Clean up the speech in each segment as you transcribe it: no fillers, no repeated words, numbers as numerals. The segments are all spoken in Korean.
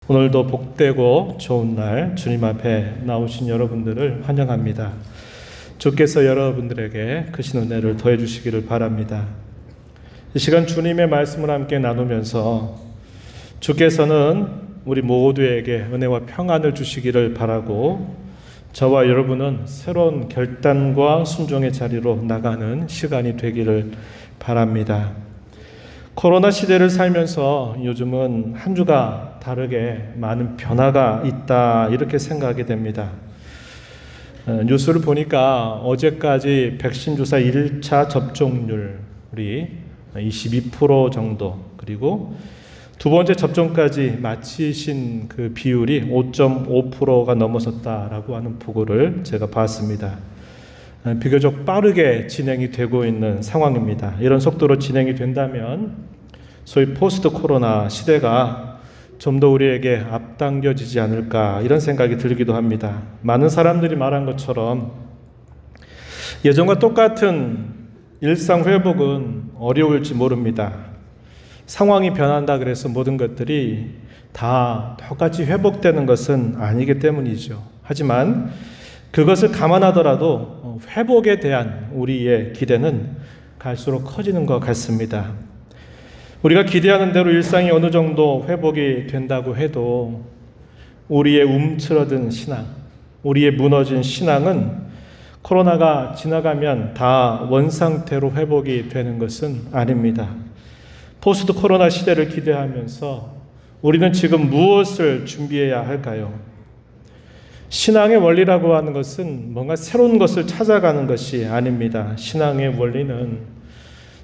오늘도 복되고 좋은 날 주님 앞에 나오신 여러분들을 환영합니다. 주께서 여러분들에게 크신 은혜를 더해 주시기를 바랍니다. 이 시간 주님의 말씀을 함께 나누면서 주께서는 우리 모두에게 은혜와 평안을 주시기를 바라고 저와 여러분은 새로운 결단과 순종의 자리로 나가는 시간이 되기를 바랍니다. 코로나 시대를 살면서 요즘은 한 주가 다르게 많은 변화가 있다 이렇게 생각하게 됩니다. 뉴스를 보니까 어제까지 백신 주사 1차 접종률이 22% 정도, 그리고 두 번째 접종까지 마치신 그 비율이 5.5%가 넘어섰다라고 하는 보고를 제가 봤습니다. 비교적 빠르게 진행이 되고 있는 상황입니다. 이런 속도로 진행이 된다면 소위 포스트 코로나 시대가 좀 더 우리에게 앞당겨지지 않을까 이런 생각이 들기도 합니다. 많은 사람들이 말한 것처럼 예전과 똑같은 일상 회복은 어려울지 모릅니다. 상황이 변한다 그래서 모든 것들이 다 똑같이 회복되는 것은 아니기 때문이죠. 하지만 그것을 감안하더라도 회복에 대한 우리의 기대는 갈수록 커지는 것 같습니다. 우리가 기대하는 대로 일상이 어느 정도 회복이 된다고 해도 우리의 움츠러든 신앙, 우리의 무너진 신앙은 코로나가 지나가면 다 원상태로 회복이 되는 것은 아닙니다. 포스트 코로나 시대를 기대하면서 우리는 지금 무엇을 준비해야 할까요? 신앙의 원리라고 하는 것은 뭔가 새로운 것을 찾아가는 것이 아닙니다. 신앙의 원리는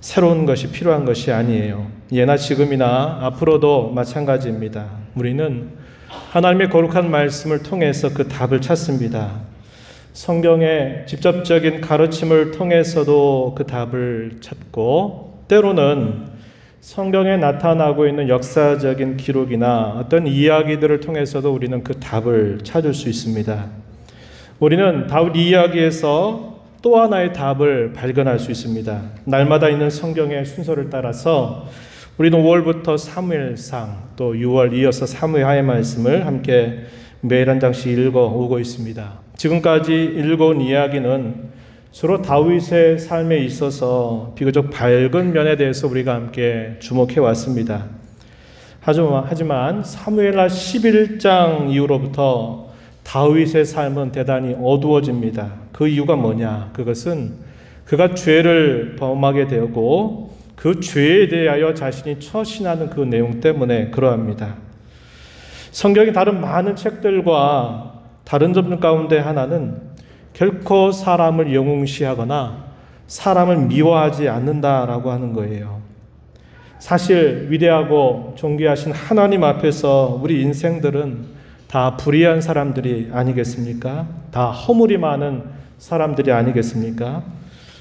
새로운 것이 필요한 것이 아니에요. 예나 지금이나 앞으로도 마찬가지입니다. 우리는 하나님의 거룩한 말씀을 통해서 그 답을 찾습니다. 성경의 직접적인 가르침을 통해서도 그 답을 찾고, 때로는 성경에 나타나고 있는 역사적인 기록이나 어떤 이야기들을 통해서도 우리는 그 답을 찾을 수 있습니다. 우리는 다윗 이야기에서 또 하나의 답을 발견할 수 있습니다. 날마다 있는 성경의 순서를 따라서 우리는 5월부터 사무엘상, 또 6월 이어서 사무엘하의 말씀을 함께 매일 한 장씩 읽어오고 있습니다. 지금까지 읽어온 이야기는 주로 다윗의 삶에 있어서 비교적 밝은 면에 대해서 우리가 함께 주목해 왔습니다. 하지만 사무엘하 11장 이후로부터 다윗의 삶은 대단히 어두워집니다. 그 이유가 뭐냐? 그것은 그가 죄를 범하게 되고 그 죄에 대하여 자신이 처신하는 그 내용 때문에 그러합니다. 성경이 다른 많은 책들과 다른 점 가운데 하나는 결코 사람을 영웅시하거나 사람을 미워하지 않는다라고 하는 거예요. 사실 위대하고 존귀하신 하나님 앞에서 우리 인생들은 다 불의한 사람들이 아니겠습니까? 다 허물이 많은 사람들이 아니겠습니까?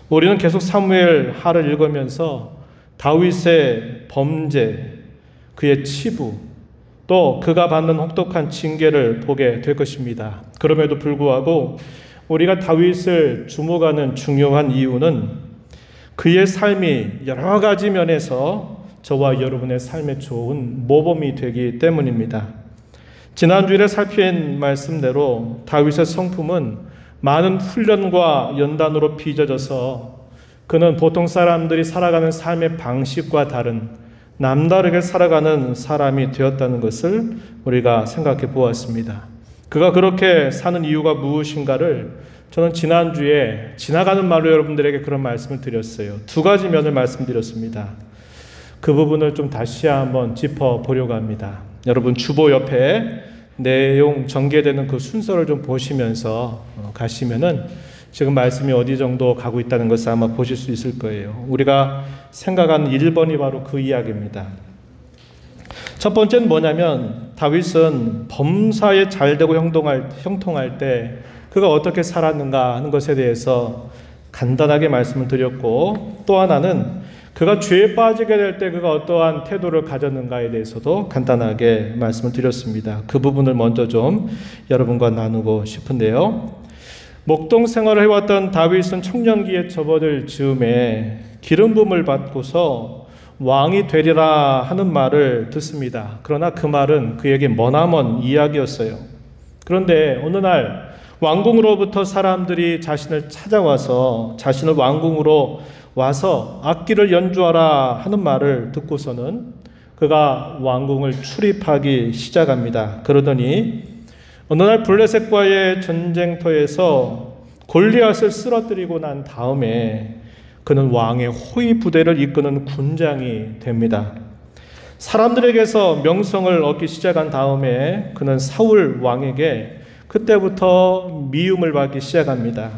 우리는 계속 사무엘하를 읽으면서 다윗의 범죄, 그의 치부, 또 그가 받는 혹독한 징계를 보게 될 것입니다. 그럼에도 불구하고 우리가 다윗을 주목하는 중요한 이유는 그의 삶이 여러 가지 면에서 저와 여러분의 삶에 좋은 모범이 되기 때문입니다. 지난주에 살핀 말씀대로 다윗의 성품은 많은 훈련과 연단으로 빚어져서 그는 보통 사람들이 살아가는 삶의 방식과 다른 남다르게 살아가는 사람이 되었다는 것을 우리가 생각해 보았습니다. 그가 그렇게 사는 이유가 무엇인가를 저는 지난주에 지나가는 말로 여러분들에게 그런 말씀을 드렸어요. 두 가지 면을 말씀드렸습니다. 그 부분을 좀 다시 한번 짚어보려고 합니다. 여러분 주보 옆에 내용 전개되는 그 순서를 좀 보시면서 가시면은 지금 말씀이 어디 정도 가고 있다는 것을 아마 보실 수 있을 거예요. 우리가 생각하는 1번이 바로 그 이야기입니다. 첫 번째는 뭐냐면 다윗은 범사에 잘되고 형통할 때 그가 어떻게 살았는가 하는 것에 대해서 간단하게 말씀을 드렸고, 또 하나는 그가 죄에 빠지게 될 때 그가 어떠한 태도를 가졌는가에 대해서도 간단하게 말씀을 드렸습니다. 그 부분을 먼저 좀 여러분과 나누고 싶은데요. 목동 생활을 해왔던 다윗은 청년기에 접어들 즈음에 기름 부음을 받고서 왕이 되리라 하는 말을 듣습니다. 그러나 그 말은 그에게 머나먼 이야기였어요. 그런데 어느 날 왕궁으로부터 사람들이 자신을 찾아와서 자신을 왕궁으로 와서 악기를 연주하라 하는 말을 듣고서는 그가 왕궁을 출입하기 시작합니다. 그러더니 어느 날 블레셋과의 전쟁터에서 골리앗을 쓰러뜨리고 난 다음에 그는 왕의 호위 부대를 이끄는 군장이 됩니다. 사람들에게서 명성을 얻기 시작한 다음에 그는 사울 왕에게 그때부터 미움을 받기 시작합니다.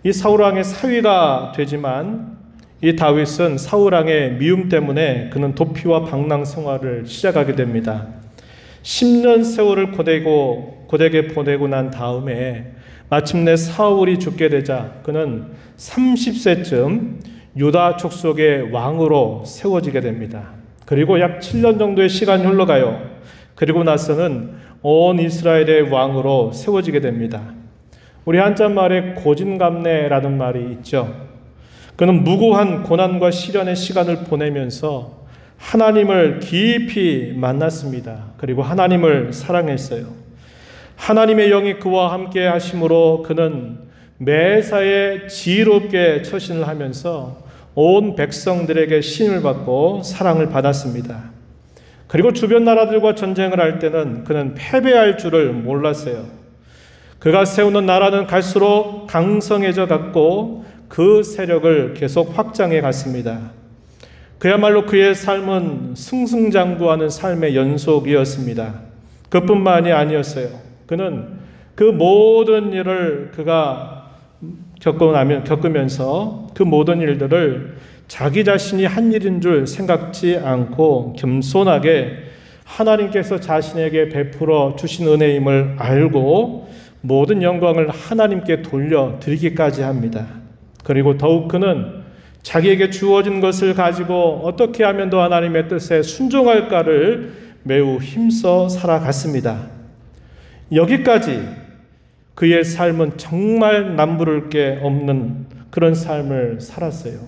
이 사울 왕의 사위가 되지만 이 다윗은 사울 왕의 미움 때문에 그는 도피와 방랑 생활을 시작하게 됩니다. 10년 세월을 고되게 보내고 난 다음에 마침내 사울이 죽게 되자 그는 30세쯤 유다 족속의 왕으로 세워지게 됩니다. 그리고 약 7년 정도의 시간이 흘러가요. 그리고 나서는 온 이스라엘의 왕으로 세워지게 됩니다. 우리 한자말에 고진감래라는 말이 있죠. 그는 무고한 고난과 시련의 시간을 보내면서 하나님을 깊이 만났습니다. 그리고 하나님을 사랑했어요. 하나님의 영이 그와 함께 하심으로 그는 매사에 지혜롭게 처신을 하면서 온 백성들에게 신을 받고 사랑을 받았습니다. 그리고 주변 나라들과 전쟁을 할 때는 그는 패배할 줄을 몰랐어요. 그가 세우는 나라는 갈수록 강성해져 갔고 그 세력을 계속 확장해 갔습니다. 그야말로 그의 삶은 승승장구하는 삶의 연속이었습니다. 그뿐만이 아니었어요. 그는 그 모든 일을 그가 겪으면서 그 모든 일들을 자기 자신이 한 일인 줄 생각지 않고 겸손하게 하나님께서 자신에게 베풀어 주신 은혜임을 알고 모든 영광을 하나님께 돌려드리기까지 합니다. 그리고 더욱 그는 자기에게 주어진 것을 가지고 어떻게 하면 더 하나님의 뜻에 순종할까를 매우 힘써 살아갔습니다. 여기까지 그의 삶은 정말 남부를 게 없는 그런 삶을 살았어요.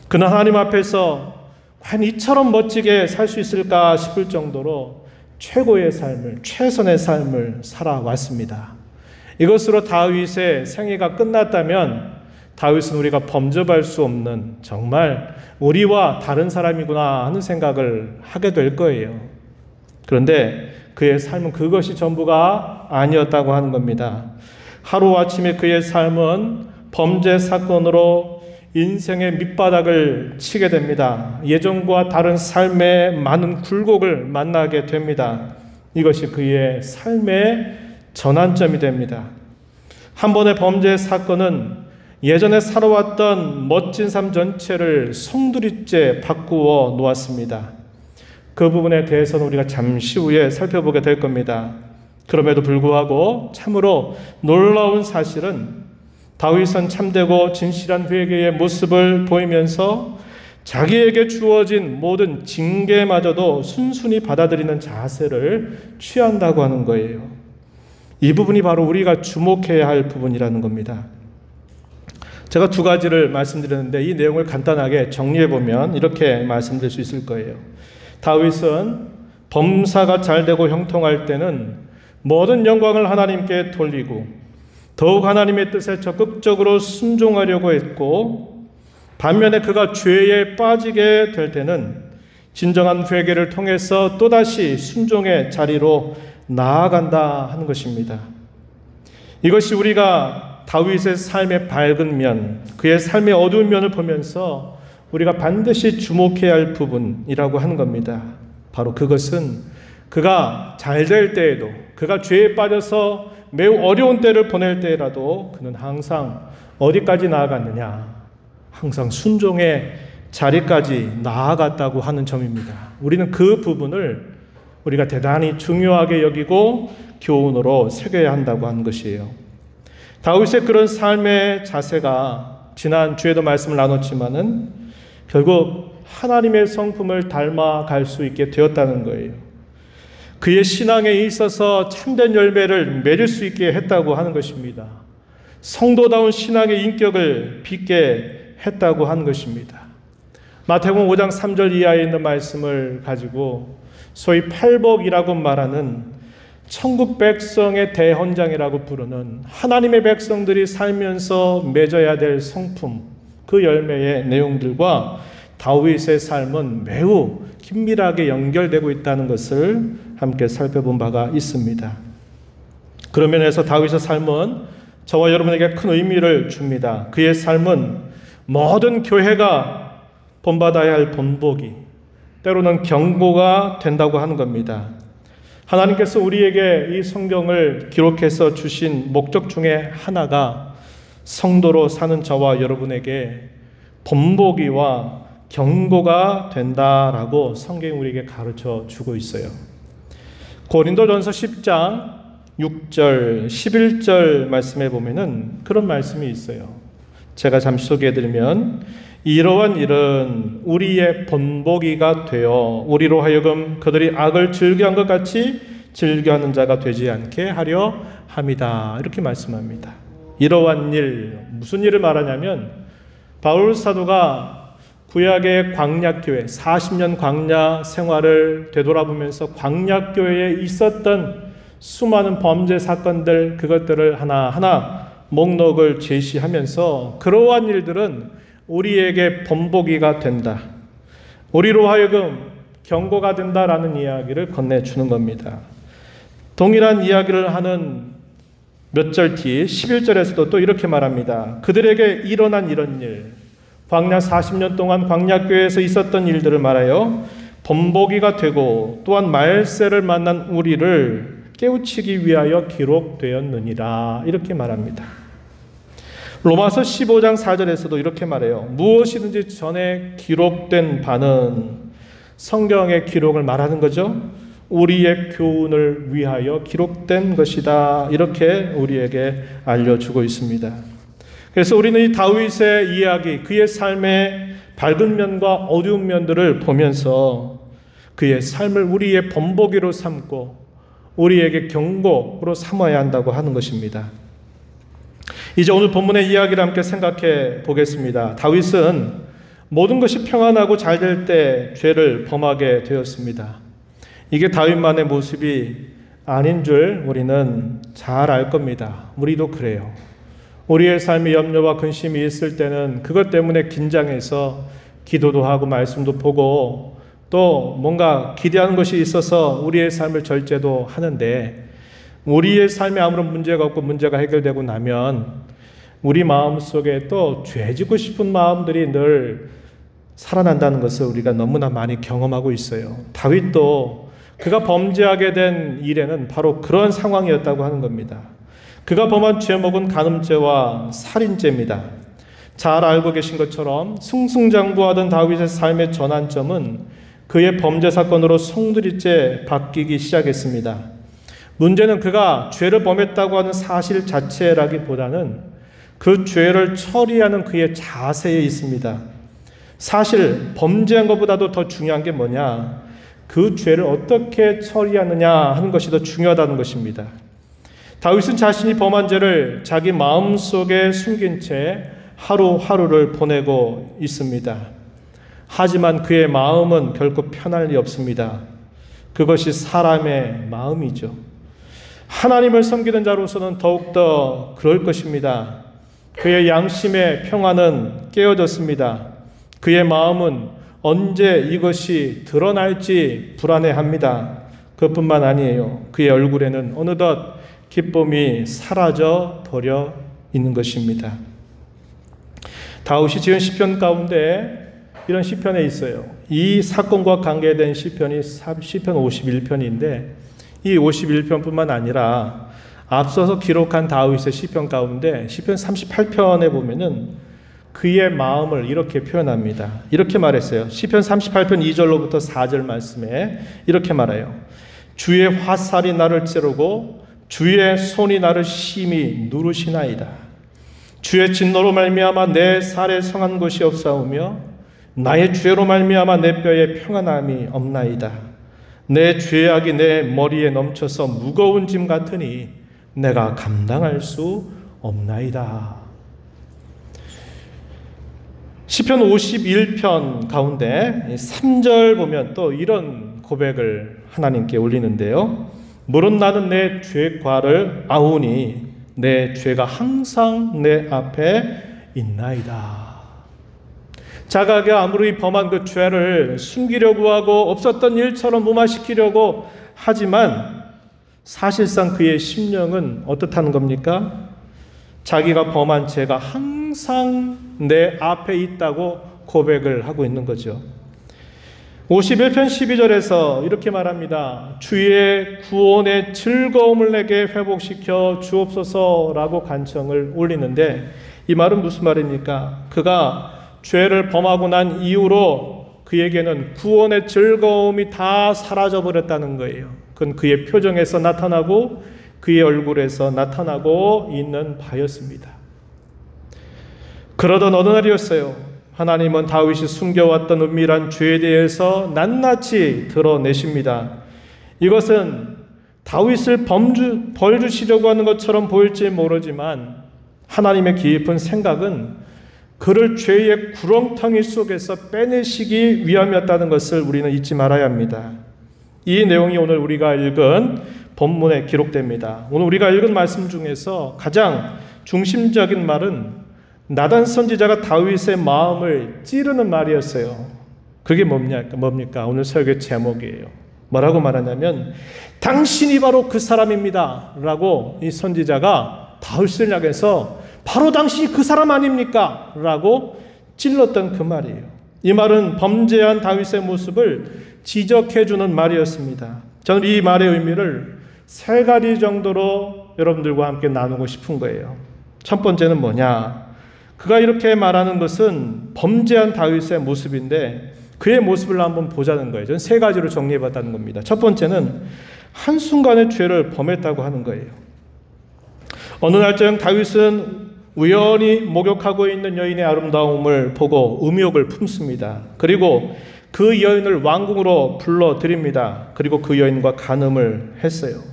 그는 하나님 앞에서 과연 이처럼 멋지게 살 수 있을까 싶을 정도로 최고의 삶을, 최선의 삶을 살아왔습니다. 이것으로 다윗의 생애가 끝났다면 다윗은 우리가 범접할 수 없는 정말 우리와 다른 사람이구나 하는 생각을 하게 될 거예요. 그런데 그의 삶은 그것이 전부가 아니었다고 하는 겁니다. 하루아침에 그의 삶은 범죄 사건으로 인생의 밑바닥을 치게 됩니다. 예전과 다른 삶의 많은 굴곡을 만나게 됩니다. 이것이 그의 삶의 전환점이 됩니다. 한 번의 범죄 사건은 예전에 살아왔던 멋진 삶 전체를 송두리째 바꾸어 놓았습니다. 그 부분에 대해서는 우리가 잠시 후에 살펴보게 될 겁니다. 그럼에도 불구하고 참으로 놀라운 사실은 다윗은 참되고 진실한 회개의 모습을 보이면서 자기에게 주어진 모든 징계마저도 순순히 받아들이는 자세를 취한다고 하는 거예요. 이 부분이 바로 우리가 주목해야 할 부분이라는 겁니다. 제가 두 가지를 말씀드렸는데 이 내용을 간단하게 정리해보면 이렇게 말씀드릴 수 있을 거예요. 다윗은 범사가 잘되고 형통할 때는 모든 영광을 하나님께 돌리고 더욱 하나님의 뜻에 적극적으로 순종하려고 했고, 반면에 그가 죄에 빠지게 될 때는 진정한 회개를 통해서 또다시 순종의 자리로 나아간다 하는 것입니다. 이것이 우리가 다윗의 삶의 밝은 면, 그의 삶의 어두운 면을 보면서 우리가 반드시 주목해야 할 부분이라고 하는 겁니다. 바로 그것은 그가 잘 될 때에도, 그가 죄에 빠져서 매우 어려운 때를 보낼 때라도 그는 항상 어디까지 나아갔느냐? 항상 순종의 자리까지 나아갔다고 하는 점입니다. 우리는 그 부분을 우리가 대단히 중요하게 여기고 교훈으로 새겨야 한다고 하는 것이에요. 다윗의 그런 삶의 자세가 지난 주에도 말씀을 나눴지만은 결국 하나님의 성품을 닮아갈 수 있게 되었다는 거예요. 그의 신앙에 있어서 참된 열매를 맺을 수 있게 했다고 하는 것입니다. 성도다운 신앙의 인격을 빚게 했다고 하는 것입니다. 마태복음 5장 3절 이하에 있는 말씀을 가지고 소위 팔복이라고 말하는 천국 백성의 대헌장이라고 부르는 하나님의 백성들이 살면서 맺어야 될 성품, 그 열매의 내용들과 다윗의 삶은 매우 긴밀하게 연결되고 있다는 것을 함께 살펴본 바가 있습니다. 그런 면에서 다윗의 삶은 저와 여러분에게 큰 의미를 줍니다. 그의 삶은 모든 교회가 본받아야 할 본보기, 때로는 경고가 된다고 하는 겁니다. 하나님께서 우리에게 이 성경을 기록해서 주신 목적 중에 하나가 성도로 사는 저와 여러분에게 본보기와 경고가 된다라고 성경이 우리에게 가르쳐 주고 있어요. 고린도전서 10장 6절, 11절 말씀에 보면은 그런 말씀이 있어요. 제가 잠시 소개해드리면, 이러한 일은 우리의 본보기가 되어 우리로 하여금 그들이 악을 즐겨한 것 같이 즐겨하는 자가 되지 않게 하려 함이다. 이렇게 말씀합니다. 이러한 일, 무슨 일을 말하냐면 바울 사도가 구약의 광야교회 40년 광야 생활을 되돌아보면서 광야교회에 있었던 수많은 범죄 사건들, 그것들을 하나하나 목록을 제시하면서 그러한 일들은 우리에게 본보기가 된다, 우리로 하여금 경고가 된다라는 이야기를 건네주는 겁니다. 동일한 이야기를 하는 몇 절 뒤 11절에서도 또 이렇게 말합니다. 그들에게 일어난 이런 일, 광야 40년 동안 광야교회에서 있었던 일들을 말하여 본보기가 되고 또한 말세를 만난 우리를 깨우치기 위하여 기록되었느니라, 이렇게 말합니다. 로마서 15장 4절에서도 이렇게 말해요. 무엇이든지 전에 기록된 바는, 성경의 기록을 말하는 거죠. 우리의 교훈을 위하여 기록된 것이다, 이렇게 우리에게 알려주고 있습니다. 그래서 우리는 이 다윗의 이야기, 그의 삶의 밝은 면과 어두운 면들을 보면서 그의 삶을 우리의 본보기로 삼고 우리에게 경고로 삼아야 한다고 하는 것입니다. 이제 오늘 본문의 이야기를 함께 생각해 보겠습니다. 다윗은 모든 것이 평안하고 잘 될 때 죄를 범하게 되었습니다. 이게 다윗만의 모습이 아닌 줄 우리는 잘 알 겁니다. 우리도 그래요. 우리의 삶에 염려와 근심이 있을 때는 그것 때문에 긴장해서 기도도 하고 말씀도 보고 또 뭔가 기대하는 것이 있어서 우리의 삶을 절제도 하는데, 우리의 삶에 아무런 문제가 없고 문제가 해결되고 나면 우리 마음속에 또 죄지고 싶은 마음들이 늘 살아난다는 것을 우리가 너무나 많이 경험하고 있어요. 다윗도 그가 범죄하게 된 일에는 바로 그런 상황이었다고 하는 겁니다. 그가 범한 죄목은 간음죄와 살인죄입니다. 잘 알고 계신 것처럼 승승장구하던 다윗의 삶의 전환점은 그의 범죄 사건으로 송두리째 바뀌기 시작했습니다. 문제는 그가 죄를 범했다고 하는 사실 자체라기보다는 그 죄를 처리하는 그의 자세에 있습니다. 사실 범죄한 것보다도 더 중요한 게 뭐냐? 그 죄를 어떻게 처리하느냐 하는 것이 더 중요하다는 것입니다. 다윗은 자신이 범한 죄를 자기 마음속에 숨긴 채 하루하루를 보내고 있습니다. 하지만 그의 마음은 결코 편할 리 없습니다. 그것이 사람의 마음이죠. 하나님을 섬기는 자로서는 더욱더 그럴 것입니다. 그의 양심의 평안은 깨어졌습니다. 그의 마음은 언제 이것이 드러날지 불안해합니다. 그뿐만 아니에요. 그의 얼굴에는 어느덧 기쁨이 사라져 버려 있는 것입니다. 다윗이 지은 시편 가운데 이런 시편에 있어요. 이 사건과 관계된 시편이 시편 51편인데 이 51편뿐만 아니라 앞서서 기록한 다윗의 시편 가운데 시편 38편에 보면은 그의 마음을 이렇게 표현합니다. 이렇게 말했어요. 시편 38편 2절로부터 4절 말씀에 이렇게 말해요. 주의 화살이 나를 찌르고 주의 손이 나를 심히 누르시나이다. 주의 진노로 말미암아 내 살에 성한 것이 없사오며 나의 죄로 말미암아 내 뼈에 평안함이 없나이다. 내 죄악이 내 머리에 넘쳐서 무거운 짐 같으니 내가 감당할 수 없나이다. 시편 51편 가운데 3절 보면 또 이런 고백을 하나님께 올리는데요. 물은 나는 내 죄과를 아우니 내 죄가 항상 내 앞에 있나이다. 자기가 아무리 범한 그 죄를 숨기려고 하고 없었던 일처럼 무마시키려고 하지만 사실상 그의 심령은 어떻다는 겁니까? 자기가 범한 죄가 항상 내 앞에 있다고 고백을 하고 있는 거죠. 51편 12절에서 이렇게 말합니다. 주의 구원의 즐거움을 내게 회복시켜 주옵소서라고 간청을 올리는데 이 말은 무슨 말입니까? 그가 죄를 범하고 난 이후로 그에게는 구원의 즐거움이 다 사라져버렸다는 거예요. 그건 그의 표정에서 나타나고 그의 얼굴에서 나타나고 있는 바였습니다. 그러던 어느 날이었어요. 하나님은 다윗이 숨겨왔던 은밀한 죄에 대해서 낱낱이 드러내십니다. 이것은 다윗을 벌 주시려고 하는 것처럼 보일지 모르지만 하나님의 깊은 생각은 그를 죄의 구렁텅이 속에서 빼내시기 위함이었다는 것을 우리는 잊지 말아야 합니다. 이 내용이 오늘 우리가 읽은 본문에 기록됩니다. 오늘 우리가 읽은 말씀 중에서 가장 중심적인 말은 나단 선지자가 다윗의 마음을 찌르는 말이었어요. 그게 뭡니까? 오늘 설교 제목이에요. 뭐라고 말하냐면 당신이 바로 그 사람입니다 라고 이 선지자가 다윗을 향해서 바로 당신이 그 사람 아닙니까? 라고 찔렀던 그 말이에요. 이 말은 범죄한 다윗의 모습을 지적해주는 말이었습니다. 저는 이 말의 의미를 세 가지 정도로 여러분들과 함께 나누고 싶은 거예요. 첫 번째는 뭐냐? 그가 이렇게 말하는 것은 범죄한 다윗의 모습인데 그의 모습을 한번 보자는 거예요. 저는 세 가지로 정리해봤다는 겁니다. 첫 번째는 한순간의 죄를 범했다고 하는 거예요. 어느 날쯤 다윗은 우연히 목욕하고 있는 여인의 아름다움을 보고 음욕을 품습니다. 그리고 그 여인을 왕궁으로 불러들입니다. 그리고 그 여인과 간음을 했어요.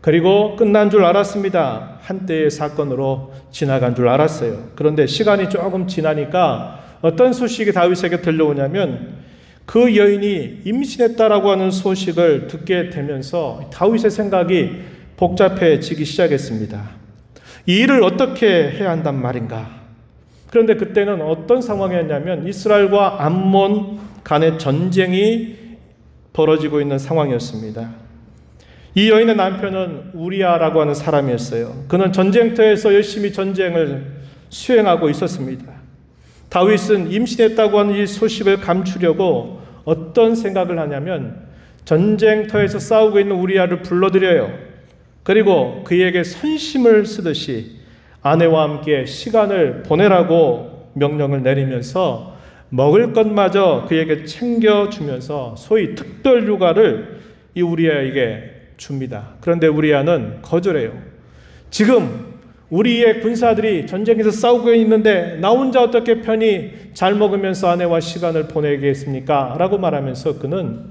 그리고 끝난 줄 알았습니다. 한때의 사건으로 지나간 줄 알았어요. 그런데 시간이 조금 지나니까 어떤 소식이 다윗에게 들려오냐면 그 여인이 임신했다라고 하는 소식을 듣게 되면서 다윗의 생각이 복잡해지기 시작했습니다. 이 일을 어떻게 해야 한단 말인가? 그런데 그때는 어떤 상황이었냐면 이스라엘과 암몬 간의 전쟁이 벌어지고 있는 상황이었습니다. 이 여인의 남편은 우리아라고 하는 사람이었어요. 그는 전쟁터에서 열심히 전쟁을 수행하고 있었습니다. 다윗은 임신했다고 하는 이 소식을 감추려고 어떤 생각을 하냐면 전쟁터에서 싸우고 있는 우리아를 불러들여요. 그리고 그에게 선심을 쓰듯이 아내와 함께 시간을 보내라고 명령을 내리면서 먹을 것마저 그에게 챙겨주면서 소위 특별 휴가를 이 우리아에게 줍니다. 그런데 우리아는 거절해요. 지금 우리의 군사들이 전쟁에서 싸우고 있는데 나 혼자 어떻게 편히 잘 먹으면서 아내와 시간을 보내겠습니까? 라고 말하면서 그는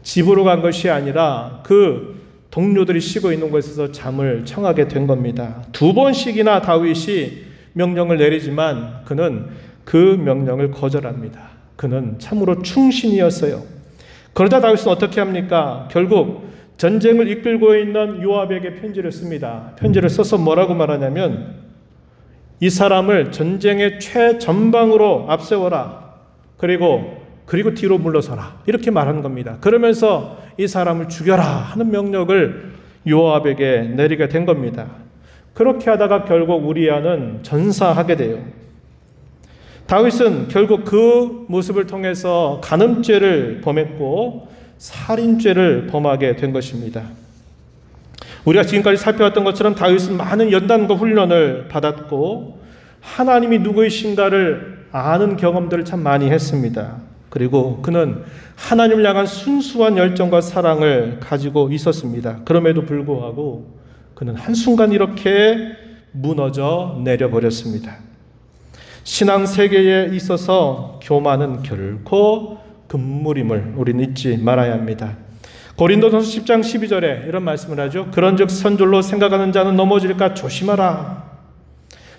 집으로 간 것이 아니라 그 동료들이 쉬고 있는 곳에서 잠을 청하게 된 겁니다. 2번씩이나 다윗이 명령을 내리지만 그는 그 명령을 거절합니다. 그는 참으로 충신이었어요. 그러자 다윗은 어떻게 합니까? 결국 전쟁을 이끌고 있는 요압에게 편지를 씁니다. 편지를 써서 뭐라고 말하냐면 이 사람을 전쟁의 최전방으로 앞세워라. 그리고 뒤로 물러서라. 이렇게 말하는 겁니다. 그러면서 이 사람을 죽여라 하는 명령을 요압에게 내리게 된 겁니다. 그렇게 하다가 결국 우리아는 전사하게 돼요. 다윗은 결국 그 모습을 통해서 간음죄를 범했고 살인죄를 범하게 된 것입니다. 우리가 지금까지 살펴왔던 것처럼 다윗은 많은 연단과 훈련을 받았고 하나님이 누구이신가를 아는 경험들을 참 많이 했습니다. 그리고 그는 하나님을 향한 순수한 열정과 사랑을 가지고 있었습니다. 그럼에도 불구하고 그는 한순간 이렇게 무너져 내려버렸습니다. 신앙 세계에 있어서 교만은 결코 금물임을 우리는 잊지 말아야 합니다. 고린도전서 10장 12절에 이런 말씀을 하죠. 그런즉 선줄로 생각하는 자는 넘어질까 조심하라.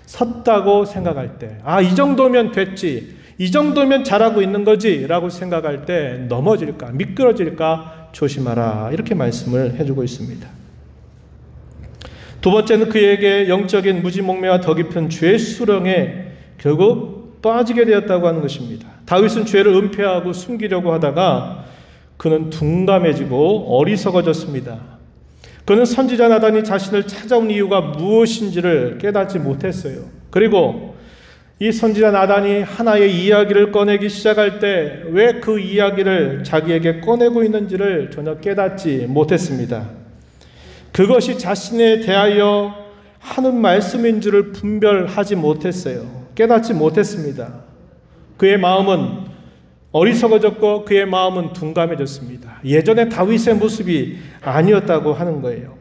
섰다고 생각할 때, 이 정도면 됐지, 이 정도면 잘하고 있는 거지 라고 생각할 때 넘어질까 미끄러질까 조심하라, 이렇게 말씀을 해주고 있습니다. 두 번째는 그에게 영적인 무지몽매와 더 깊은 죄 수렁에 결국 빠지게 되었다고 하는 것입니다. 다윗은 죄를 은폐하고 숨기려고 하다가 그는 둔감해지고 어리석어졌습니다. 그는 선지자 나단이 자신을 찾아온 이유가 무엇인지를 깨닫지 못했어요. 그리고 이 선지자 나단이 하나의 이야기를 꺼내기 시작할 때 왜 그 이야기를 자기에게 꺼내고 있는지를 전혀 깨닫지 못했습니다. 그것이 자신에 대하여 하는 말씀인 줄을 분별하지 못했어요. 깨닫지 못했습니다. 그의 마음은 어리석어졌고 그의 마음은 둔감해졌습니다. 예전의 다윗의 모습이 아니었다고 하는 거예요.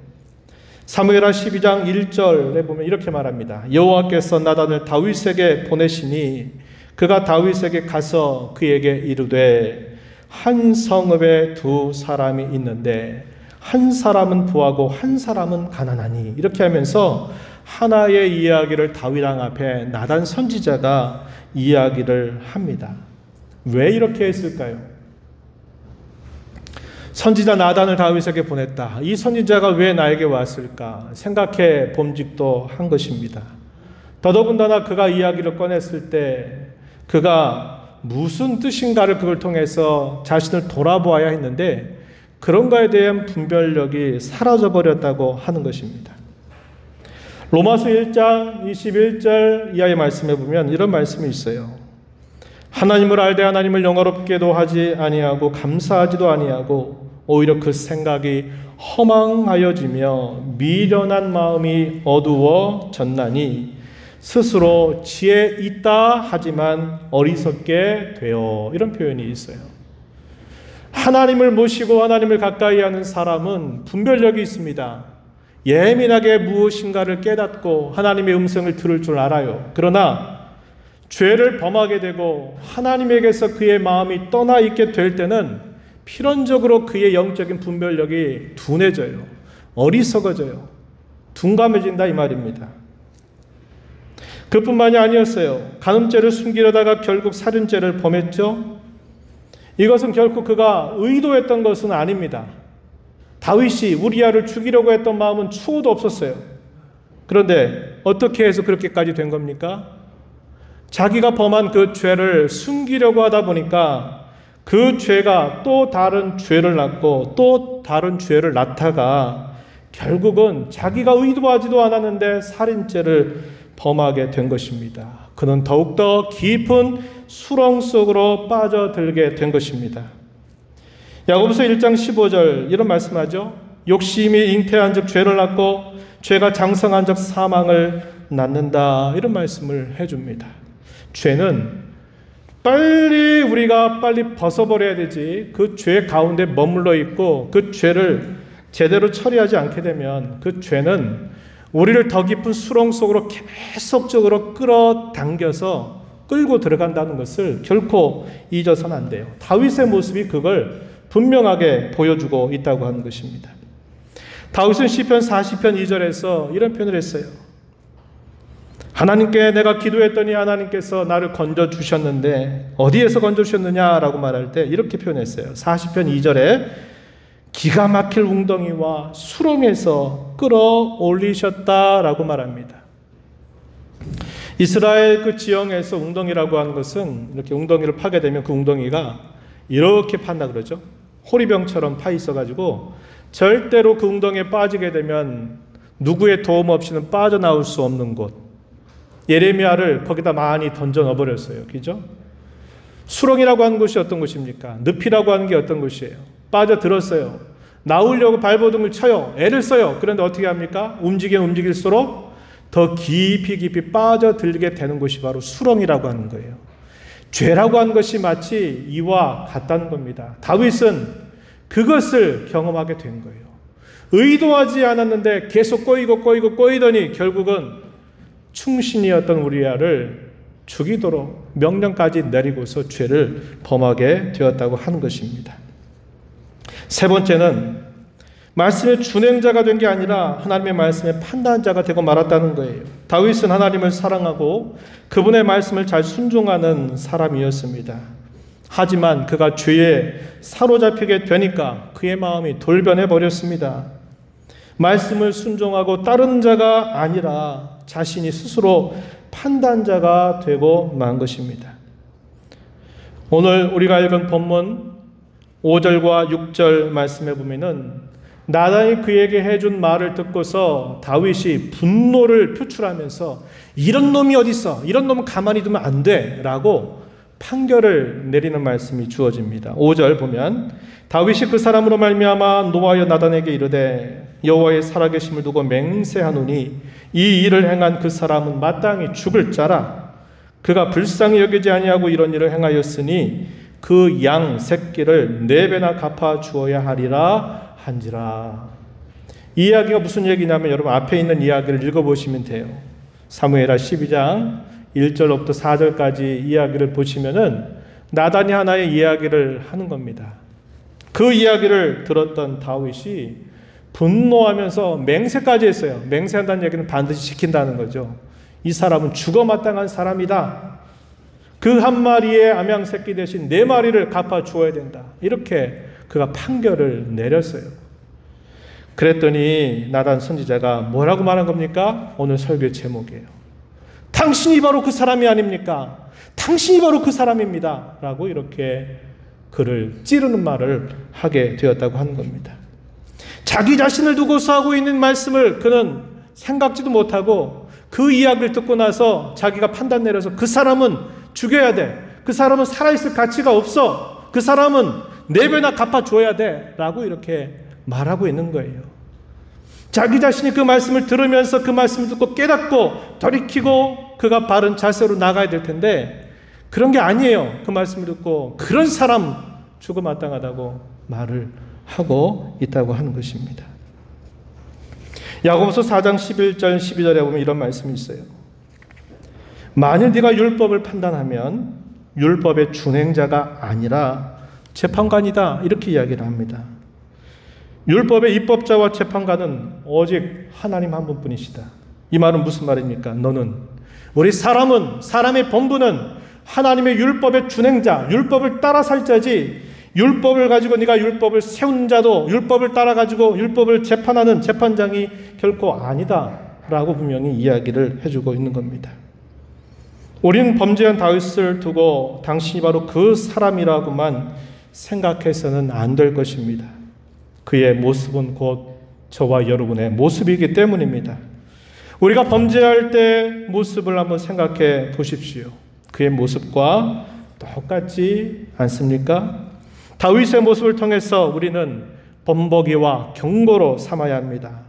사무엘하 12장 1절에 보면 이렇게 말합니다. 여호와께서 나단을 다윗에게 보내시니 그가 다윗에게 가서 그에게 이르되 한 성읍에 두 사람이 있는데 한 사람은 부하고 한 사람은 가난하니, 이렇게 하면서 하나의 이야기를 다윗 왕 앞에 나단 선지자가 이야기를 합니다. 왜 이렇게 했을까요? 선지자 나단을 다윗에게 보냈다. 이 선지자가 왜 나에게 왔을까 생각해 봄직도 한 것입니다. 더더군다나 그가 이야기를 꺼냈을 때 그가 무슨 뜻인가를 그걸 통해서 자신을 돌아보아야 했는데 그런가에 대한 분별력이 사라져버렸다고 하는 것입니다. 로마서 1장 21절 이하의 말씀에 보면 이런 말씀이 있어요. 하나님을 알되 하나님을 영화롭게도 하지 아니하고 감사하지도 아니하고 오히려 그 생각이 허망하여지며 미련한 마음이 어두워졌나니 스스로 지혜 있다 하지만 어리석게 되어, 이런 표현이 있어요. 하나님을 모시고 하나님을 가까이 하는 사람은 분별력이 있습니다. 예민하게 무엇인가를 깨닫고 하나님의 음성을 들을 줄 알아요. 그러나 죄를 범하게 되고 하나님에게서 그의 마음이 떠나 있게 될 때는 필연적으로 그의 영적인 분별력이 둔해져요. 어리석어져요. 둔감해진다 이 말입니다. 그뿐만이 아니었어요. 간음죄를 숨기려다가 결국 살인죄를 범했죠. 이것은 결코 그가 의도했던 것은 아닙니다. 다윗이 우리아를 죽이려고 했던 마음은 추호도 없었어요. 그런데 어떻게 해서 그렇게까지 된 겁니까? 자기가 범한 그 죄를 숨기려고 하다 보니까 그 죄가 또 다른 죄를 낳고 또 다른 죄를 낳다가 결국은 자기가 의도하지도 않았는데 살인죄를 범하게 된 것입니다. 그는 더욱더 깊은 수렁 속으로 빠져들게 된 것입니다. 야고보서 1장 15절 이런 말씀하죠. 욕심이 잉태한 즉 죄를 낳고 죄가 장성한 즉 사망을 낳는다, 이런 말씀을 해줍니다. 죄는 우리가 빨리 벗어버려야 되지, 그 죄 가운데 머물러 있고 그 죄를 제대로 처리하지 않게 되면 그 죄는 우리를 더 깊은 수렁 속으로 계속적으로 끌어당겨서 끌고 들어간다는 것을 결코 잊어서는 안 돼요. 다윗의 모습이 그걸 분명하게 보여주고 있다고 하는 것입니다. 다윗은 시편 40편 2절에서 이런 표현을 했어요. 하나님께 내가 기도했더니 하나님께서 나를 건져주셨는데 어디에서 건져주셨느냐라고 말할 때 이렇게 표현했어요. 40편 2절에 기가 막힐 웅덩이와 수렁에서 끌어올리셨다라고 말합니다. 이스라엘 그 지형에서 웅덩이라고 하는 것은 이렇게 웅덩이를 파게 되면 그 웅덩이가 이렇게 판다 그러죠. 호리병처럼 파 있어가지고 절대로 그 웅덩이에 빠지게 되면 누구의 도움 없이는 빠져나올 수 없는 곳. 예레미야를 거기다 많이 던져 넣어버렸어요. 그죠? 수렁이라고 하는 곳이 어떤 곳입니까? 늪이라고 하는 게 어떤 곳이에요? 빠져들었어요. 나오려고 발버둥을 쳐요. 애를 써요. 그런데 어떻게 합니까? 움직일수록 더 깊이 빠져들게 되는 곳이 바로 수렁이라고 하는 거예요. 죄라고 하는 것이 마치 이와 같다는 겁니다. 다윗은 그것을 경험하게 된 거예요. 의도하지 않았는데 계속 꼬이더니 결국은 충신이었던 우리아를 죽이도록 명령까지 내리고서 죄를 범하게 되었다고 하는 것입니다. 세 번째는 말씀의 준행자가 된 게 아니라 하나님의 말씀의 판단자가 되고 말았다는 거예요. 다윗은 하나님을 사랑하고 그분의 말씀을 잘 순종하는 사람이었습니다. 하지만 그가 죄에 사로잡히게 되니까 그의 마음이 돌변해 버렸습니다. 말씀을 순종하고 따르는 자가 아니라 자신이 스스로 판단자가 되고 만 것입니다. 오늘 우리가 읽은 본문 5절과 6절 말씀에 보면은 나단이 그에게 해준 말을 듣고서 다윗이 분노를 표출하면서 이런 놈이 어딨어? 이런 놈은 가만히 두면 안 돼! 라고 판결을 내리는 말씀이 주어집니다. 5절 보면 다윗이 그 사람으로 말미암아 노하여 나단에게 이르되 여호와의 살아계심을 두고 맹세하노니 이 일을 행한 그 사람은 마땅히 죽을 자라. 그가 불쌍히 여기지 아니하고 이런 일을 행하였으니 그 양 새끼를 4배나 갚아 주어야 하리라 한지라. 이 이야기가 무슨 얘기냐면 여러분 앞에 있는 이야기를 읽어보시면 돼요. 사무엘하 12장 1절로부터 4절까지 이야기를 보시면은 나단이 하나의 이야기를 하는 겁니다. 그 이야기를 들었던 다윗이 분노하면서 맹세까지 했어요. 맹세한다는 얘기는 반드시 지킨다는 거죠. 이 사람은 죽어 마땅한 사람이다. 그 한 마리의 암양 새끼 대신 4마리를 갚아 주어야 된다. 이렇게 그가 판결을 내렸어요. 그랬더니 나단 선지자가 뭐라고 말한 겁니까? 오늘 설교의 제목이에요. 당신이 바로 그 사람이 아닙니까? 당신이 바로 그 사람입니다. 라고 이렇게 그를 찌르는 말을 하게 되었다고 하는 겁니다. 자기 자신을 두고서 하고 있는 말씀을 그는 생각지도 못하고 그 이야기를 듣고 나서 자기가 판단 내려서 그 사람은 죽여야 돼. 그 사람은 살아있을 가치가 없어. 그 사람은 4배나 갚아줘야 돼. 라고 이렇게 말하고 있는 거예요. 자기 자신이 그 말씀을 들으면서 그 말씀을 듣고 깨닫고 돌이키고 그가 바른 자세로 나가야 될 텐데 그런 게 아니에요. 그 말씀을 듣고 그런 사람 죽어 마땅하다고 말을 하고 있다고 하는 것입니다. 야고보서 4장 11절 12절에 보면 이런 말씀이 있어요. 만일 네가 율법을 판단하면 율법의 준행자가 아니라 재판관이다. 이렇게 이야기를 합니다. 율법의 입법자와 재판관은 오직 하나님 한 분뿐이시다. 이 말은 무슨 말입니까? 우리 사람의 본분은 하나님의 율법의 준행자, 율법을 따라 살 자지 율법을 가지고 네가 율법을 세운 자도 율법을 따라 가지고 율법을 재판하는 재판장이 결코 아니다 라고 분명히 이야기를 해주고 있는 겁니다. 우리는 범죄한 다윗을 두고 당신이 바로 그 사람이라고만 생각해서는 안 될 것입니다. 그의 모습은 곧 저와 여러분의 모습이기 때문입니다. 우리가 범죄할 때 모습을 한번 생각해 보십시오. 그의 모습과 똑같지 않습니까? 다윗의 모습을 통해서 우리는 본보기와 경고로 삼아야 합니다.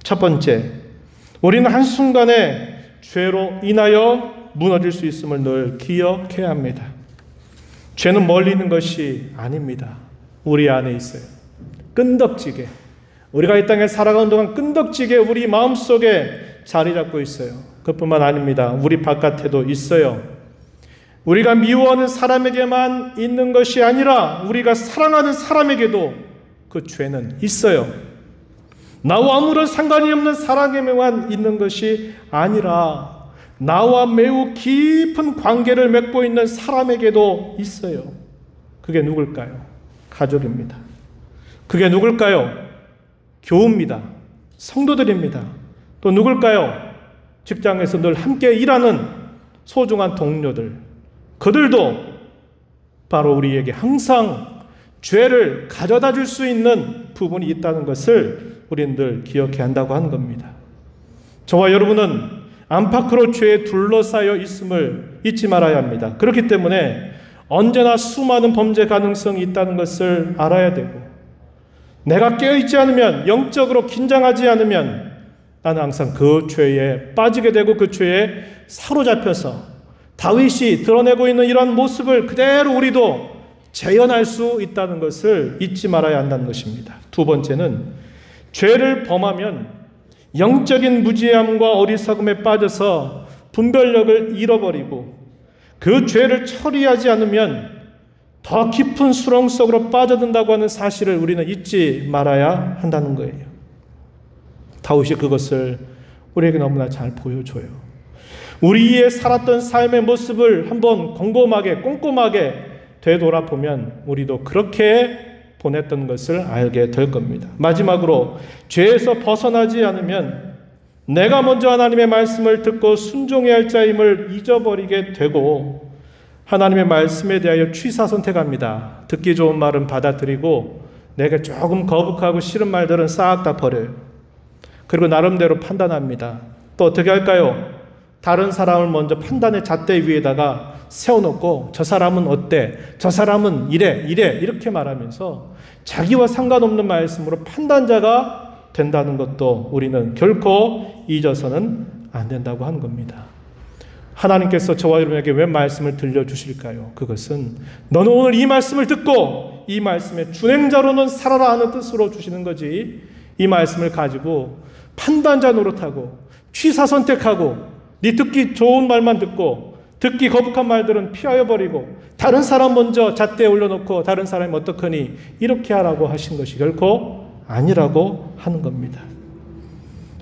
첫 번째, 우리는 한순간에 죄로 인하여 무너질 수 있음을 늘 기억해야 합니다. 죄는 멀리 있는 것이 아닙니다. 우리 안에 있어요. 끈덕지게 우리가 이 땅에 살아가는 동안 끈덕지게 우리 마음속에 자리 잡고 있어요. 그뿐만 아닙니다. 우리 바깥에도 있어요. 우리가 미워하는 사람에게만 있는 것이 아니라 우리가 사랑하는 사람에게도 그 죄는 있어요. 나와 아무런 상관이 없는 사람에게만 있는 것이 아니라 나와 매우 깊은 관계를 맺고 있는 사람에게도 있어요. 그게 누굴까요? 가족입니다. 그게 누굴까요? 교우입니다. 성도들입니다. 또 누굴까요? 직장에서 늘 함께 일하는 소중한 동료들. 그들도 바로 우리에게 항상 죄를 가져다 줄 수 있는 부분이 있다는 것을 우리는 늘 기억해야 한다고 하는 겁니다. 저와 여러분은 안팎으로 죄에 둘러싸여 있음을 잊지 말아야 합니다. 그렇기 때문에 언제나 수많은 범죄 가능성이 있다는 것을 알아야 되고 내가 깨어있지 않으면, 영적으로 긴장하지 않으면 나는 항상 그 죄에 빠지게 되고 그 죄에 사로잡혀서 다윗이 드러내고 있는 이러한 모습을 그대로 우리도 재현할 수 있다는 것을 잊지 말아야 한다는 것입니다. 두 번째는 죄를 범하면 영적인 무지함과 어리석음에 빠져서 분별력을 잃어버리고 그 죄를 처리하지 않으면 더 깊은 수렁 속으로 빠져든다고 하는 사실을 우리는 잊지 말아야 한다는 거예요. 다윗이 그것을 우리에게 너무나 잘 보여줘요. 우리의 살았던 삶의 모습을 한번 곰곰하게 꼼꼼하게 되돌아보면 우리도 그렇게 보냈던 것을 알게 될 겁니다. 마지막으로 죄에서 벗어나지 않으면 내가 먼저 하나님의 말씀을 듣고 순종해야 할 자임을 잊어버리게 되고 하나님의 말씀에 대하여 취사 선택합니다. 듣기 좋은 말은 받아들이고 내가 조금 거북하고 싫은 말들은 싹 다 버려요. 그리고 나름대로 판단합니다. 또 어떻게 할까요? 다른 사람을 먼저 판단의 잣대 위에다가 세워놓고 저 사람은 어때? 저 사람은 이래 이렇게 말하면서 자기와 상관없는 말씀으로 판단자가 된다는 것도 우리는 결코 잊어서는 안 된다고 하는 겁니다. 하나님께서 저와 여러분에게 왜 말씀을 들려주실까요? 그것은 너는 오늘 이 말씀을 듣고 이 말씀의 준행자로는 살아라 하는 뜻으로 주시는 거지, 이 말씀을 가지고 판단자 노릇하고 취사 선택하고 네 듣기 좋은 말만 듣고 듣기 거북한 말들은 피하여 버리고 다른 사람 먼저 잣대에 올려놓고 다른 사람이 어떡하니 이렇게 하라고 하신 것이 결코 아니라고 하는 겁니다.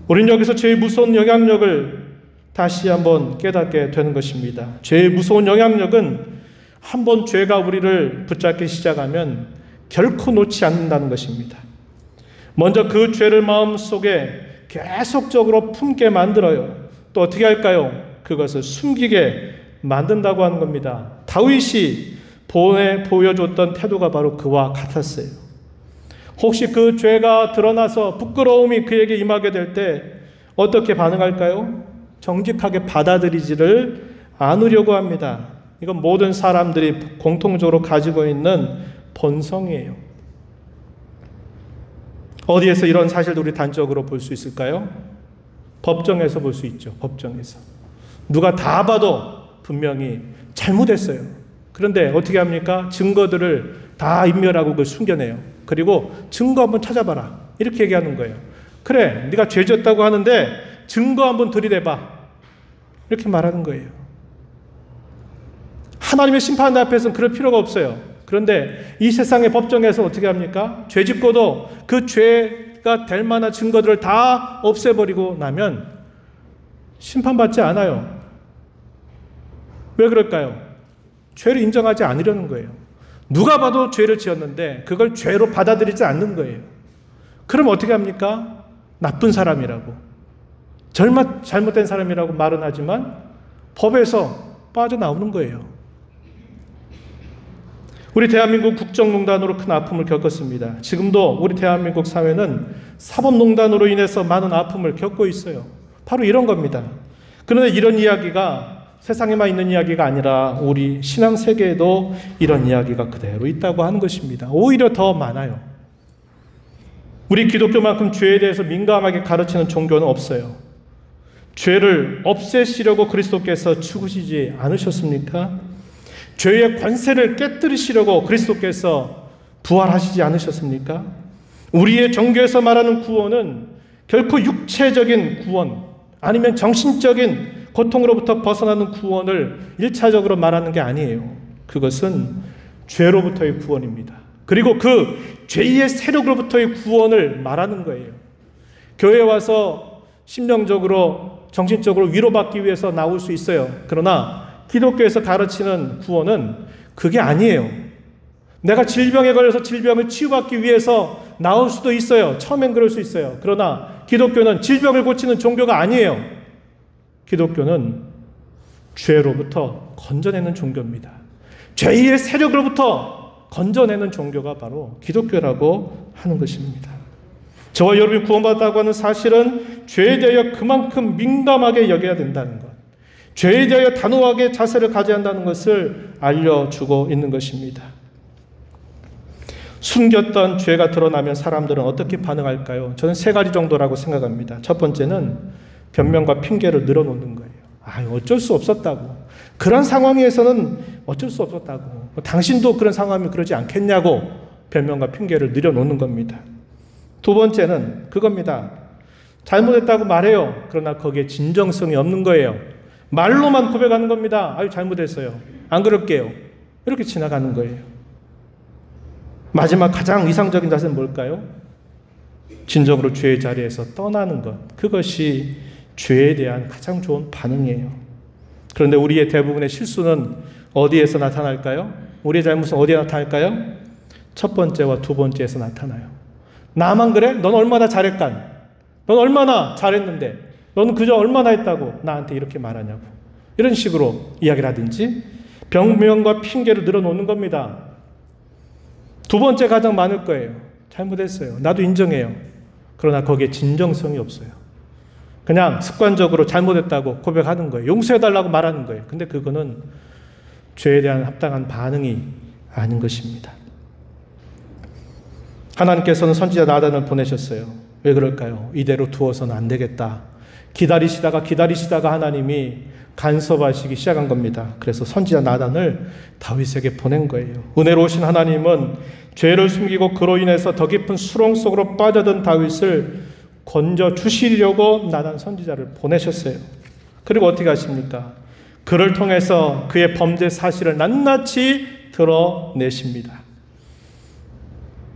우리는 여기서 죄의 무서운 영향력을 다시 한번 깨닫게 되는 것입니다. 죄의 무서운 영향력은 한번 죄가 우리를 붙잡기 시작하면 결코 놓지 않는다는 것입니다. 먼저 그 죄를 마음속에 계속적으로 품게 만들어요. 또 어떻게 할까요? 그것을 숨기게 만든다고 하는 겁니다. 다윗이 보여줬던 태도가 바로 그와 같았어요. 혹시 그 죄가 드러나서 부끄러움이 그에게 임하게 될 때 어떻게 반응할까요? 정직하게 받아들이지를 않으려고 합니다. 이건 모든 사람들이 공통적으로 가지고 있는 본성이에요. 어디에서 이런 사실도 우리 단적으로 볼 수 있을까요? 법정에서 볼 수 있죠. 법정에서. 누가 다 봐도 분명히 잘못했어요. 그런데 어떻게 합니까? 증거들을 다 인멸하고 그걸 숨겨내요. 그리고 증거 한번 찾아봐라. 이렇게 얘기하는 거예요. 그래, 네가 죄 졌다고 하는데 증거 한번 들이대봐. 이렇게 말하는 거예요. 하나님의 심판 앞에서는 그럴 필요가 없어요. 그런데 이 세상의 법정에서 어떻게 합니까? 죄 짓고도 그 죄가 될 만한 증거들을 다 없애버리고 나면 심판받지 않아요. 왜 그럴까요? 죄를 인정하지 않으려는 거예요. 누가 봐도 죄를 지었는데 그걸 죄로 받아들이지 않는 거예요. 그럼 어떻게 합니까? 나쁜 사람이라고, 잘못된 사람이라고 말은 하지만 법에서 빠져나오는 거예요. 우리 대한민국 국정농단으로 큰 아픔을 겪었습니다. 지금도 우리 대한민국 사회는 사법농단으로 인해서 많은 아픔을 겪고 있어요. 바로 이런 겁니다. 그런데 이런 이야기가 세상에만 있는 이야기가 아니라 우리 신앙 세계에도 이런 이야기가 그대로 있다고 하는 것입니다. 오히려 더 많아요. 우리 기독교만큼 죄에 대해서 민감하게 가르치는 종교는 없어요. 죄를 없애시려고 그리스도께서 죽으시지 않으셨습니까? 죄의 권세를 깨뜨리시려고 그리스도께서 부활하시지 않으셨습니까? 우리의 종교에서 말하는 구원은 결코 육체적인 구원 아니면 정신적인 고통으로부터 벗어나는 구원을 1차적으로 말하는 게 아니에요. 그것은 죄로부터의 구원입니다. 그리고 그 죄의 세력으로부터의 구원을 말하는 거예요. 교회에 와서 심령적으로 정신적으로 위로받기 위해서 나올 수 있어요. 그러나 기독교에서 가르치는 구원은 그게 아니에요. 내가 질병에 걸려서 질병을 치유받기 위해서 나올 수도 있어요. 처음엔 그럴 수 있어요. 그러나 기독교는 질병을 고치는 종교가 아니에요. 기독교는 죄로부터 건져내는 종교입니다. 죄의 세력으로부터 건져내는 종교가 바로 기독교라고 하는 것입니다. 저와 여러분이 구원받았다고 하는 사실은 죄에 대하여 그만큼 민감하게 여겨야 된다는 것, 죄에 대하여 단호하게 자세를 가져야 한다는 것을 알려주고 있는 것입니다. 숨겼던 죄가 드러나면 사람들은 어떻게 반응할까요? 저는 3가지 정도라고 생각합니다. 첫 번째는 변명과 핑계를 늘어놓는 거예요. 어쩔 수 없었다고. 그런 상황에서는 어쩔 수 없었다고. 당신도 그런 상황이면 그러지 않겠냐고 변명과 핑계를 늘어놓는 겁니다. 두 번째는 그겁니다. 잘못했다고 말해요. 그러나 거기에 진정성이 없는 거예요. 말로만 고백하는 겁니다. 잘못했어요. 안 그럴게요. 이렇게 지나가는 거예요. 마지막 가장 이상적인 자세는 뭘까요? 진정으로 죄의 자리에서 떠나는 것. 그것이 죄에 대한 가장 좋은 반응이에요. 그런데 우리의 대부분의 실수는 어디에서 나타날까요? 우리의 잘못은 어디에 나타날까요? 첫 번째와 두 번째에서 나타나요. 나만 그래? 넌 얼마나 잘했간? 넌 얼마나 잘했는데? 넌 그저 얼마나 했다고 나한테 이렇게 말하냐고. 이런 식으로 이야기를 하든지 변명과 핑계를 늘어놓는 겁니다. 두 번째 가장 많을 거예요. 잘못했어요. 나도 인정해요. 그러나 거기에 진정성이 없어요. 그냥 습관적으로 잘못했다고 고백하는 거예요. 용서해달라고 말하는 거예요. 근데 그거는 죄에 대한 합당한 반응이 아닌 것입니다. 하나님께서는 선지자 나단을 보내셨어요. 왜 그럴까요? 이대로 두어서는 안 되겠다. 기다리시다가 하나님이 간섭하시기 시작한 겁니다. 그래서 선지자 나단을 다윗에게 보낸 거예요. 은혜로우신 하나님은 죄를 숨기고 그로 인해서 더 깊은 수렁 속으로 빠져든 다윗을 건져 주시려고 나단 선지자를 보내셨어요. 그리고 어떻게 하십니까? 그를 통해서 그의 범죄 사실을 낱낱이 드러내십니다.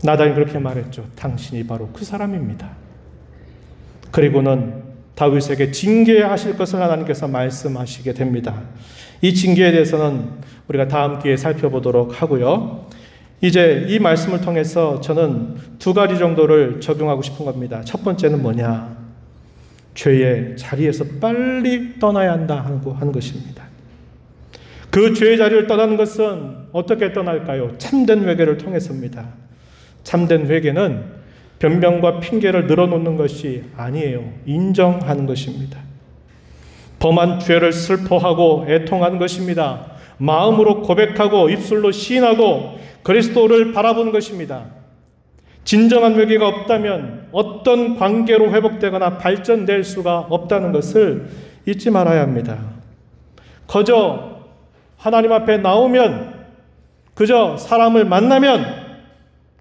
나단이 그렇게 말했죠. 당신이 바로 그 사람입니다. 그리고는 다윗에게 징계하실 것을 하나님께서 말씀하시게 됩니다. 이 징계에 대해서는 우리가 다음 기회에 살펴보도록 하고요. 이제 이 말씀을 통해서 저는 두 가지 정도를 적용하고 싶은 겁니다. 첫 번째는 뭐냐? 죄의 자리에서 빨리 떠나야 한다 하는 것입니다. 그 죄의 자리를 떠나는 것은 어떻게 떠날까요? 참된 회개를 통해서입니다. 참된 회개는 변명과 핑계를 늘어놓는 것이 아니에요. 인정하는 것입니다. 범한 죄를 슬퍼하고 애통하는 것입니다. 마음으로 고백하고 입술로 시인하고 그리스도를 바라보는 것입니다. 진정한 회개가 없다면 어떤 관계로 회복되거나 발전될 수가 없다는 것을 잊지 말아야 합니다. 그저 하나님 앞에 나오면, 그저 사람을 만나면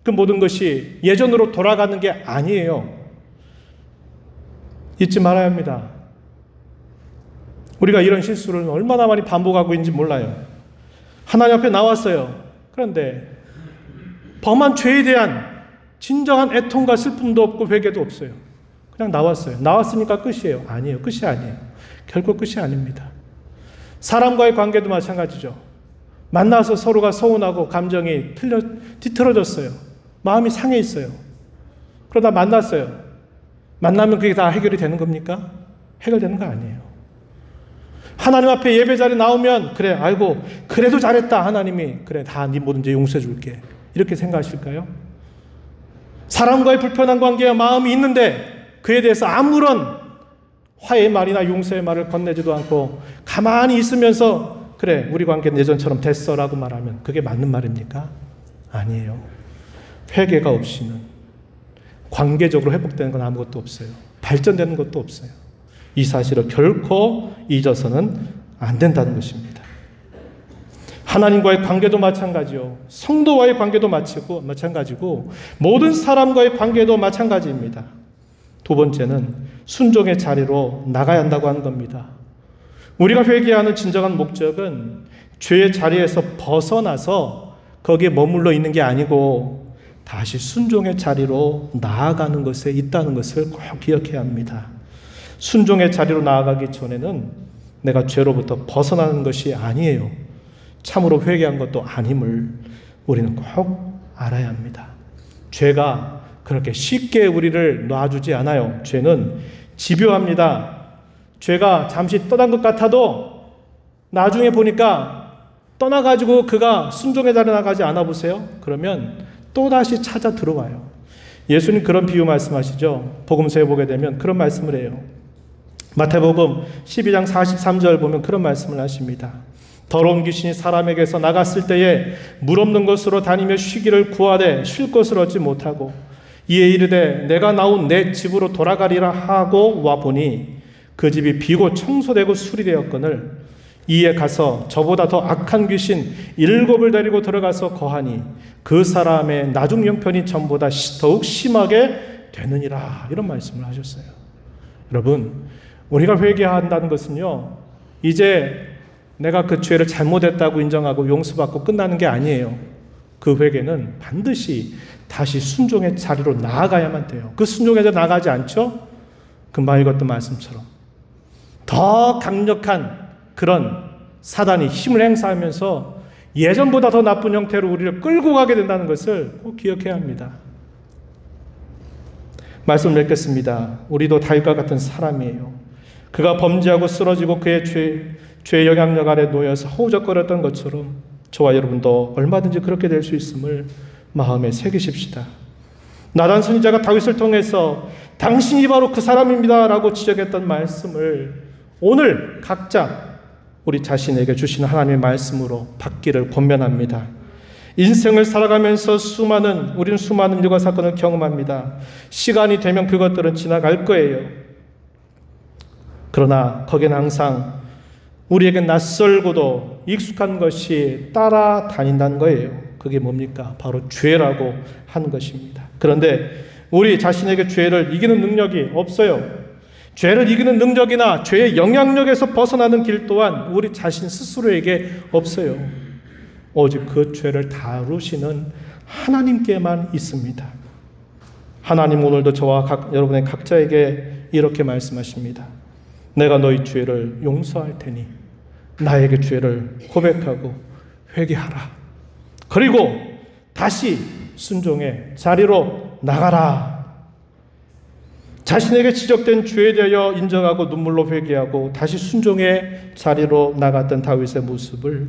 그 모든 것이 예전으로 돌아가는 게 아니에요. 잊지 말아야 합니다. 우리가 이런 실수를 얼마나 많이 반복하고 있는지 몰라요. 하나님 앞에 나왔어요. 그런데 범한 죄에 대한 진정한 애통과 슬픔도 없고 회개도 없어요. 그냥 나왔어요. 나왔으니까 끝이에요. 아니에요. 끝이 아니에요. 결코 끝이 아닙니다. 사람과의 관계도 마찬가지죠. 만나서 서로가 서운하고 감정이 뒤틀어졌어요. 마음이 상해 있어요. 그러다 만났어요. 만나면 그게 다 해결이 되는 겁니까? 해결되는 거 아니에요. 하나님 앞에 예배 자리에 나오면 그래, 아이고 그래도 잘했다. 하나님이 그래, 다 네 모든 죄 용서해 줄게. 이렇게 생각하실까요? 사람과의 불편한 관계와 마음이 있는데 그에 대해서 아무런 화해의 말이나 용서의 말을 건네지도 않고 가만히 있으면서 그래, 우리 관계는 예전처럼 됐어라고 말하면 그게 맞는 말입니까? 아니에요. 회개가 없이는 관계적으로 회복되는 건 아무것도 없어요. 발전되는 것도 없어요. 이 사실을 결코 잊어서는 안 된다는 것입니다. 하나님과의 관계도 마찬가지요. 성도와의 관계도 마찬가지고 모든 사람과의 관계도 마찬가지입니다. 두 번째는 순종의 자리로 나가야 한다고 하는 겁니다. 우리가 회개하는 진정한 목적은 죄의 자리에서 벗어나서 거기에 머물러 있는 게 아니고 다시 순종의 자리로 나아가는 것에 있다는 것을 꼭 기억해야 합니다. 순종의 자리로 나아가기 전에는 내가 죄로부터 벗어나는 것이 아니에요. 참으로 회개한 것도 아님을 우리는 꼭 알아야 합니다. 죄가 그렇게 쉽게 우리를 놔주지 않아요. 죄는 집요합니다. 죄가 잠시 떠난 것 같아도 나중에 보니까 떠나가지고 그가 순종의 자리에 나가지 않아 보세요. 그러면 또다시 찾아 들어와요. 예수님 그런 비유 말씀하시죠. 복음서에 보게 되면 그런 말씀을 해요. 마태복음 12장 43절 보면 그런 말씀을 하십니다. 더러운 귀신이 사람에게서 나갔을 때에 물 없는 곳으로 다니며 쉬기를 구하되 쉴 곳을 얻지 못하고 이에 이르되 내가 나온 내 집으로 돌아가리라 하고 와보니 그 집이 비고 청소되고 수리되었거늘 이에 가서 저보다 더 악한 귀신 7을 데리고 들어가서 거하니 그 사람의 나중 형편이 전보다 더욱 심하게 되느니라. 이런 말씀을 하셨어요. 여러분, 우리가 회개한다는 것은요, 이제 내가 그 죄를 잘못했다고 인정하고 용서받고 끝나는 게 아니에요. 그 회개는 반드시 다시 순종의 자리로 나아가야만 돼요. 그 순종의 자리로 나가지 않죠? 금방 읽었던 말씀처럼 더 강력한 그런 사단이 힘을 행사하면서 예전보다 더 나쁜 형태로 우리를 끌고 가게 된다는 것을 꼭 기억해야 합니다. 말씀을 맺겠습니다. 우리도 다윗과 같은 사람이에요. 그가 범죄하고 쓰러지고 그의 죄의 영향력 아래 놓여서 허우적거렸던 것처럼 저와 여러분도 얼마든지 그렇게 될 수 있음을 마음에 새기십시다. 나단 선지자가 다윗을 통해서 당신이 바로 그 사람입니다 라고 지적했던 말씀을 오늘 각자 우리 자신에게 주시는 하나님의 말씀으로 받기를 권면합니다. 인생을 살아가면서 우리는 수많은 일과 사건을 경험합니다. 시간이 되면 그것들은 지나갈 거예요. 그러나 거기는 항상 우리에게 낯설고도 익숙한 것이 따라다닌다는 거예요. 그게 뭡니까? 바로 죄라고 하는 것입니다. 그런데 우리 자신에게 죄를 이기는 능력이 없어요. 죄를 이기는 능력이나 죄의 영향력에서 벗어나는 길 또한 우리 자신 스스로에게 없어요. 오직 그 죄를 다루시는 하나님께만 있습니다. 하나님 오늘도 저와 여러분의 각자에게 이렇게 말씀하십니다. 내가 너희 죄를 용서할 테니 나에게 죄를 고백하고 회개하라. 그리고 다시 순종의 자리로 나가라. 자신에게 지적된 죄에 대하여 인정하고 눈물로 회개하고 다시 순종의 자리로 나갔던 다윗의 모습을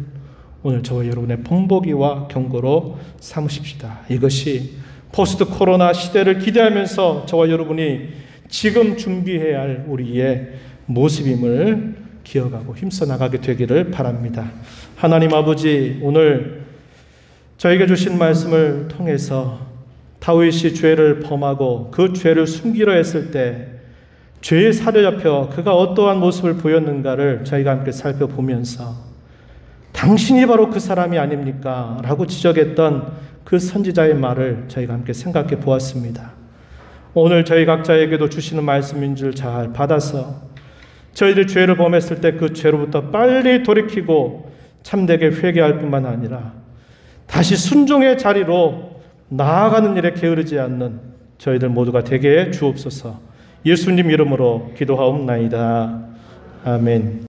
오늘 저와 여러분의 본보기와 경고로 삼으십시다. 이것이 포스트 코로나 시대를 기대하면서 저와 여러분이 지금 준비해야 할 우리의 모습임을 기억하고 힘써 나가게 되기를 바랍니다. 하나님 아버지, 오늘 저에게 주신 말씀을 통해서 다윗이 죄를 범하고 그 죄를 숨기려 했을 때 죄에 사로잡혀 그가 어떠한 모습을 보였는가를 저희가 함께 살펴보면서 당신이 바로 그 사람이 아닙니까? 라고 지적했던 그 선지자의 말을 저희가 함께 생각해 보았습니다. 오늘 저희 각자에게도 주시는 말씀인 줄 잘 받아서 저희들 죄를 범했을 때 그 죄로부터 빨리 돌이키고 참되게 회개할 뿐만 아니라 다시 순종의 자리로 나아가는 일에 게으르지 않는 저희들 모두가 되게 해 주옵소서. 예수님 이름으로 기도하옵나이다. 아멘.